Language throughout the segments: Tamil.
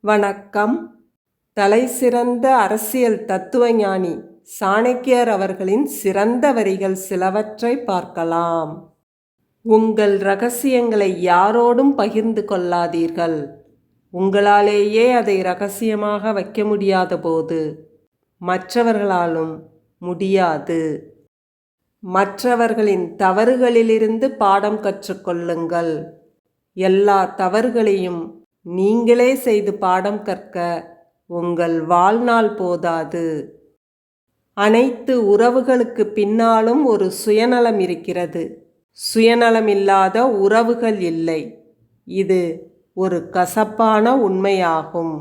வணக்கம். தலைசிறந்த அரசியல் தத்துவஞானி சாணக்கியர் அவர்களின் சிறந்த வரிகள் சிலவற்றை பார்க்கலாம். உங்கள் இரகசியங்களை யாரோடும் பகிர்ந்து கொள்ளாதீர்கள். உங்களாலேயே அதை இரகசியமாக வைக்க முடியாத போது மற்றவர்களாலும் முடியாது. மற்றவர்களின் தவறுகளிலிருந்து பாடம் கற்றுக்கொள்ளுங்கள். எல்லா தவறுகளையும் நீங்களே செய்து பாடம் கற்க உங்கள் வாழ்நாள் போதாது. அனைத்து உறவுகளுக்கு பின்னாலும் ஒரு சுயநலம் இருக்கிறது. சுயநலமில்லாத உறவுகள் இல்லை. இது ஒரு கசப்பான உண்மையாகும்.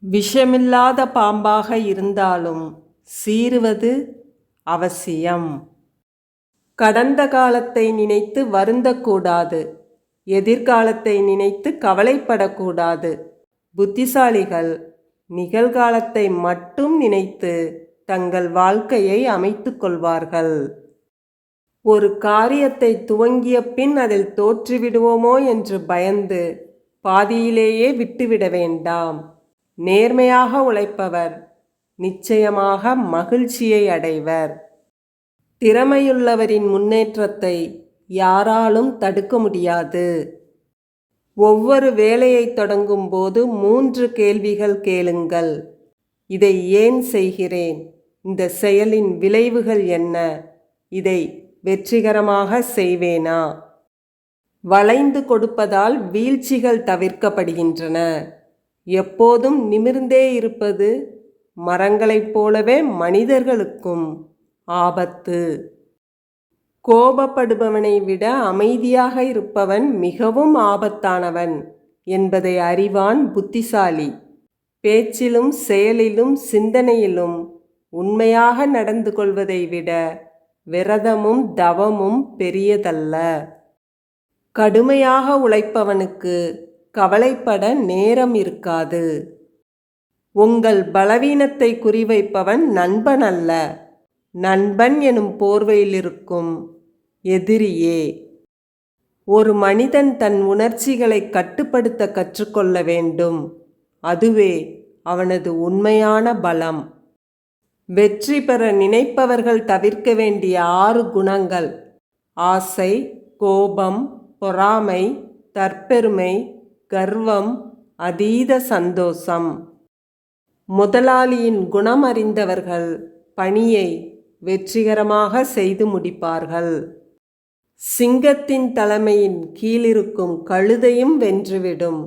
விஷமில்லாத பாம்பாக இருந்தாலும் சீறுவது அவசியம். கடந்த காலத்தை நினைத்து வருந்தக்கூடாது. எதிர்காலத்தை நினைத்து கவலைப்படக்கூடாது. புத்திசாலிகள் நிகழ்காலத்தை மட்டும் நினைத்து தங்கள் வாழ்க்கையை அமைத்து கொள்வார்கள். ஒரு காரியத்தை துவங்கிய பின் அதில் தோற்றுவிடுவோமோ என்று பயந்து பாதியிலேயே விட்டுவிட வேண்டாம். நேர்மையாக உழைப்பவர் நிச்சயமாக மகிழ்ச்சியை அடைவர். திறமையுள்ளவரின் முன்னேற்றத்தை யாராலும் தடுக்க முடியாது. ஒவ்வொரு வேலையை தொடங்கும் போது 3 கேள்விகள் கேளுங்கள். இதை ஏன் செய்கிறேன்? இந்த செயலின் விளைவுகள் என்ன? இதை வெற்றிகரமாக செய்வேனா? வளைந்து கொடுப்பதால் வீழ்ச்சிகள் தவிர்க்கப்படுகின்றன. எப்போதும் நிமிர்ந்தே இருப்பது மரங்களைப் போலவே மனிதர்களுக்கும் ஆபத்து. கோபப்படுபவனை விட அமைதியாக இருப்பவன் மிகவும் ஆபத்தானவன் என்பதை அறிவான் புத்திசாலி. பேச்சிலும் செயலிலும் சிந்தனையிலும் உண்மையாக நடந்து கொள்வதை விட விரதமும் தவமும் பெரியதல்ல. கடுமையாக உழைப்பவனுக்கு கவலைப்பட நேரம் இருக்காது. உங்கள் பலவீனத்தை குறிவைப்பவன் நண்பன் அல்ல, நண்பன் எனும் போர்வையில் இருக்கும் எதிரியே. ஒரு மனிதன் தன் உணர்ச்சிகளை கட்டுப்படுத்த கற்றுக்கொள்ள வேண்டும். அதுவே அவனது உண்மையான பலம். வெற்றி பெற நினைப்பவர்கள் தவிர்க்க வேண்டிய 6 குணங்கள்: ஆசை, கோபம், பொறாமை, தற்பெருமை, கர்வம், அதீத சந்தோஷம். முதலாளியின் குணம் அறிந்தவர்கள் பணியை வெற்றிகரமாக செய்து முடிப்பார்கள். சிங்கத்தின் தலைமையின் கீழிருக்கும் கழுதையும் வென்றுவிடும்.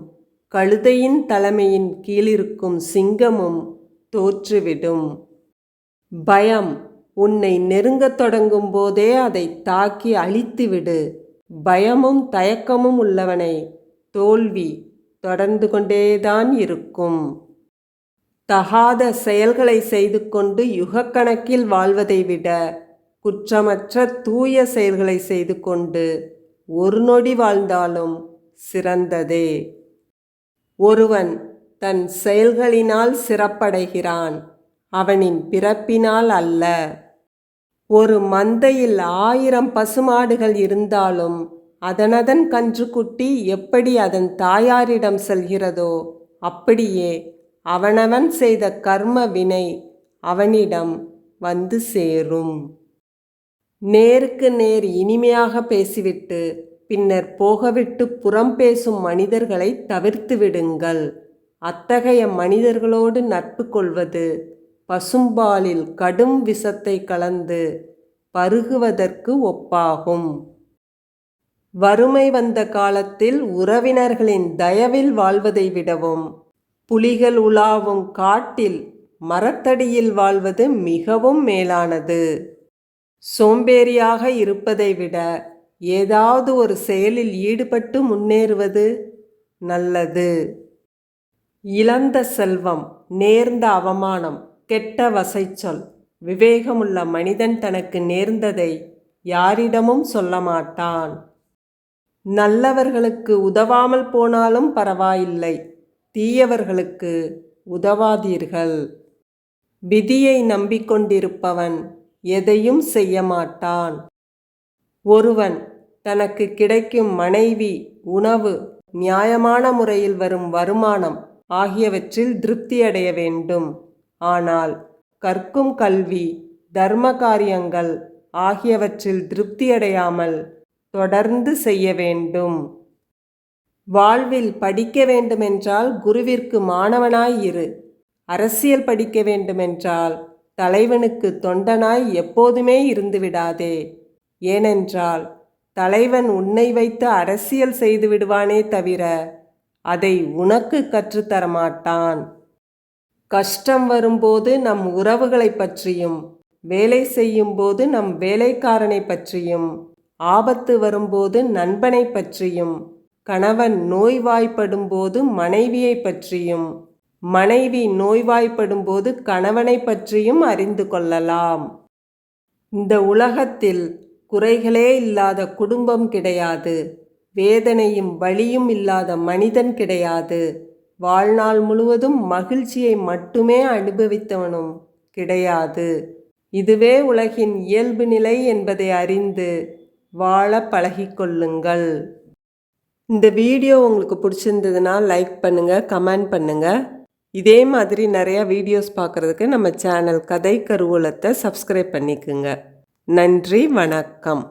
கழுதையின் தலைமையின் கீழிருக்கும் சிங்கமும் தோற்றுவிடும். பயம் உன்னை நெருங்கத் தொடங்கும் போதே அதை தாக்கி அழித்துவிடு. பயமும் தயக்கமும் உள்ளவனை தோல்வி தொடர்ந்து கொண்டேதான் இருக்கும். தகாத செயல்களை செய்து கொண்டு யுகக்கணக்கில் வாழ்வதை விட குற்றமற்ற தூய செயல்களை செய்து கொண்டு ஒரு நொடி வாழ்ந்தாலும் சிறந்ததே. ஒருவன் தன் செயல்களினால் சிறப்படைகிறான், அவனின் பிறப்பினால் அல்ல. ஒரு மந்தையில் 1000 பசுமாடுகள் இருந்தாலும் அதனதன் கன்றுக்குட்டி எப்படி அதன் தாயாரிடம் செல்கிறதோ அப்படியே அவனவன் செய்த கர்ம வினை அவனிடம் வந்து சேரும். நேருக்கு நேர் இனிமையாக பேசிவிட்டு பின்னர் போகவிட்டு புறம் பேசும் மனிதர்களை தவிர்த்து விடுங்கள். அத்தகைய மனிதர்களோடு நட்பு கொள்வது பசும்பாலில் கடும் விஷத்தை கலந்து பருகுவதற்கு ஒப்பாகும். வறுமை வந்த காலத்தில் உறவினர்களின் தயவில் வாழ்வதை விடவும் புலிகள் உலாவும் காட்டில் மரத்தடியில் வாழ்வது மிகவும் மேலானது. சோம்பேறியாக இருப்பதை விட ஏதாவது ஒரு செயலில் ஈடுபட்டு முன்னேறுவது நல்லது. இழந்த செல்வம், நேர்ந்த அவமானம், கெட்ட வசைச்சொல். விவேகமுள்ள மனிதன் தனக்கு நேர்ந்ததை யாரிடமும் சொல்ல மாட்டான். நல்லவர்களுக்கு உதவாமல் போனாலும் பரவாயில்லை, தீயவர்களுக்கு உதவாதீர்கள். விதியை நம்பிக்கொண்டிருப்பவன் எதையும் செய்ய மாட்டான். ஒருவன் தனக்கு கிடைக்கும் மனைவி, உணவு, நியாயமான முறையில் வரும் வருமானம் ஆகியவற்றில் திருப்தியடைய வேண்டும். ஆனால் கற்கும் கல்வி, தர்ம காரியங்கள் ஆகியவற்றில் திருப்தியடையாமல் தொடர்ந்து செய்ய வேண்டும். வாழ்வில் படிக்க வேண்டுமென்றால் குருவிற்கு மாணவனாய் இரு. அரசியல் படிக்க வேண்டுமென்றால் தலைவனுக்கு தொண்டனாய் எப்போதுமே இருந்து விடாதே. ஏனென்றால் தலைவன் உன்னை வைத்து அரசியல் செய்து விடுவானே தவிர அதை உனக்கு கற்றுத்தரமாட்டான். கஷ்டம் வரும்போது நம் உறவுகளை பற்றியும், வேலை செய்யும்போது நம் வேலைக்காரனை பற்றியும், ஆபத்து வரும்போது நண்பனை பற்றியும், கணவன் நோய்வாய்ப்படும் போது மனைவியை பற்றியும், மனைவி நோய்வாய்ப்படும் போது கணவனை பற்றியும் அறிந்து கொள்ளலாம். இந்த உலகத்தில் குறைகளே இல்லாத குடும்பம் கிடையாது. வேதனையும் வலியும் இல்லாத மனிதன் கிடையாது. வாழ்நாள் முழுவதும் மகிழ்ச்சியை மட்டுமே அனுபவித்தவனும் கிடையாது. இதுவே உலகின் இயல்பு நிலை என்பதை அறிந்து வாழ பழகிக்கொள்ளுங்கள். இந்த வீடியோ உங்களுக்கு பிடிச்சிருந்ததுன்னா லைக் பண்ணுங்கள், கமெண்ட் பண்ணுங்கள். இதே மாதிரி நிறையா வீடியோஸ் பார்க்குறதுக்கு நம்ம சேனல் கதை கருவூலத்தை சப்ஸ்கிரைப் பண்ணிக்குங்க. நன்றி, வணக்கம்.